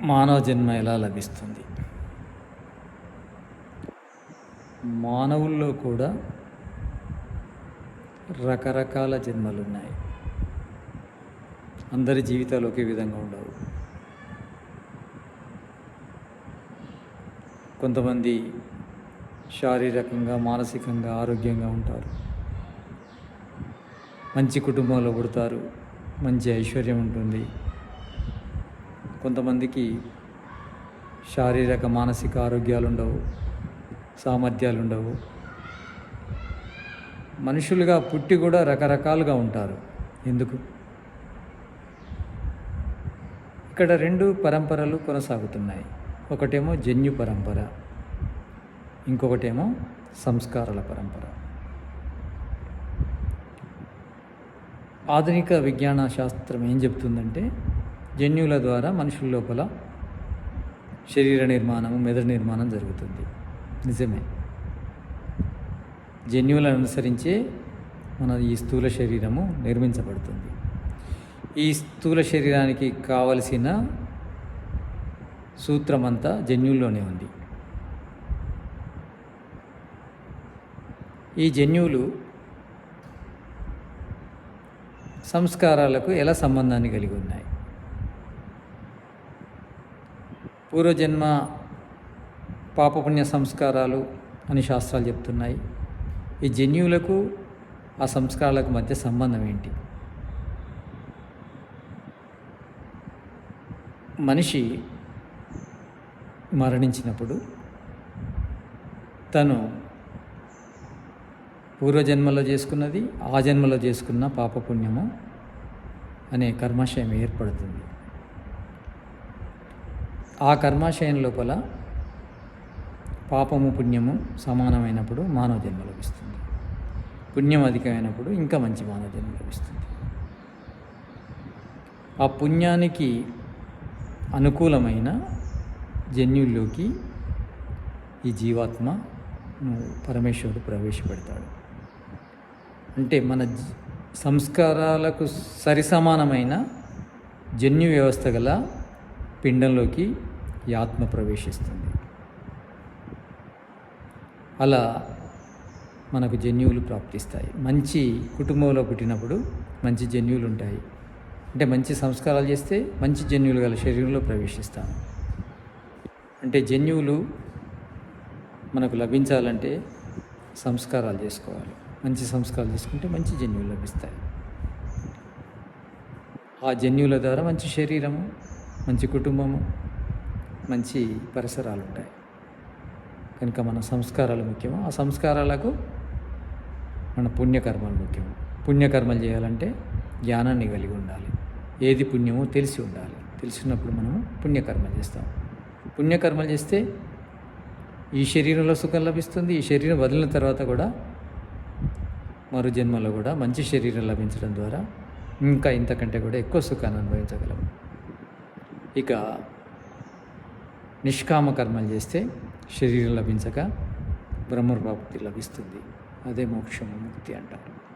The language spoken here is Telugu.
మానవ జన్మ ఎలా లభిస్తుంది? మానవుల్లో కూడా రకరకాల జన్మలున్నాయి. అందరి జీవితాలు ఒకే విధంగా ఉండవు. కొంతమంది శారీరకంగా, మానసికంగా ఆరోగ్యంగా ఉంటారు. మంచి కుటుంబంలో పుడతారు, మంచి ఐశ్వర్యం ఉంటుంది. కొంతమందికి శారీరక, మానసిక ఆరోగ్యాలు ఉండవు, సామర్థ్యాలు ఉండవు. మనుషులుగా పుట్టి కూడా రకరకాలుగా ఉంటారు. ఎందుకు? ఇక్కడ రెండు పరంపరలు కొనసాగుతున్నాయి. ఒకటేమో జన్యు పరంపర, ఇంకొకటేమో సంస్కారాల పరంపర. ఆధునిక విజ్ఞాన శాస్త్రం ఏం చెప్తుందంటే, జన్యువుల ద్వారా మనుషుల లోపల శరీర నిర్మాణం, మెదడు నిర్మాణం జరుగుతుంది. నిజమే. జన్యువులను అనుసరించే మన ఈ స్థూల శరీరము నిర్మించబడుతుంది. ఈ స్థూల శరీరానికి కావలసిన సూత్రమంతా జన్యువుల్లోనే ఉంది. ఈ జన్యువులు సంస్కారాలకు ఎలా సంబంధాన్ని కలిగి ఉన్నాయి? పూర్వజన్మ పాపపుణ్య సంస్కారాలు అని శాస్త్రాలు చెప్తున్నాయి. ఈ జన్యువులకు ఆ సంస్కారాలకు మధ్య సంబంధం ఏంటి? మనిషి మరణించినప్పుడు తను పూర్వజన్మలో చేసుకున్నది, ఆ జన్మలో చేసుకున్న పాపపుణ్యము అనే కర్మాశయం ఏర్పడుతుంది. ఆ కర్మాశయం లోపల పాపము, పుణ్యము సమానమైనప్పుడు మానవ జన్మ లభిస్తుంది. పుణ్యం అధికమైనప్పుడు ఇంకా మంచి మానవ జన్మ లభిస్తుంది. ఆ పుణ్యానికి అనుకూలమైన జన్యుల్లోకి ఈ జీవాత్మను పరమేశ్వరుడు ప్రవేశపెడతాడు. అంటే మన సంస్కారాలకు సరిసమానమైన జన్యు వ్యవస్థ గల పిండంలోకి ఈ ఆత్మ ప్రవేశిస్తుంది. అలా మనకు జన్యువులు ప్రాప్తిస్తాయి. మంచి కుటుంబంలో పుట్టినప్పుడు మంచి జన్యువులు ఉంటాయి. అంటే మంచి సంస్కారాలు చేస్తే మంచి జన్యువులు గల శరీరంలో ప్రవేశిస్తాము. అంటే జన్యువులు మనకు లభించాలంటే సంస్కారాలు చేసుకోవాలి. మంచి సంస్కారాలు చేసుకుంటే మంచి జన్యువులు లభిస్తాయి. ఆ జన్యువుల ద్వారా మంచి శరీరము, మంచి కుటుంబము, మంచి పరిసరాలు ఉంటాయి. కనుక మన సంస్కారాలు ముఖ్యము. ఆ సంస్కారాలకు మన పుణ్యకర్మలు ముఖ్యము. పుణ్యకర్మలు చేయాలంటే జ్ఞానాన్ని కలిగి ఉండాలి. ఏది పుణ్యమో తెలిసి ఉండాలి. తెలిసినప్పుడు మనము పుణ్యకర్మలు చేస్తాం. పుణ్యకర్మలు చేస్తే ఈ శరీరంలో సుఖం లభిస్తుంది. ఈ శరీరం వదిలిన తర్వాత కూడా మరు జన్మలో కూడా మంచి శరీరం లభించడం ద్వారా ఇంకా ఇంతకంటే కూడా ఎక్కువ సుఖాన్ని అనుభవించగలము. ఇక నిష్కామ కర్మలు చేస్తే శరీరం లభించక బ్రహ్మప్రాప్తి లభిస్తుంది. అదే మోక్షము, ముక్తి అంటారు.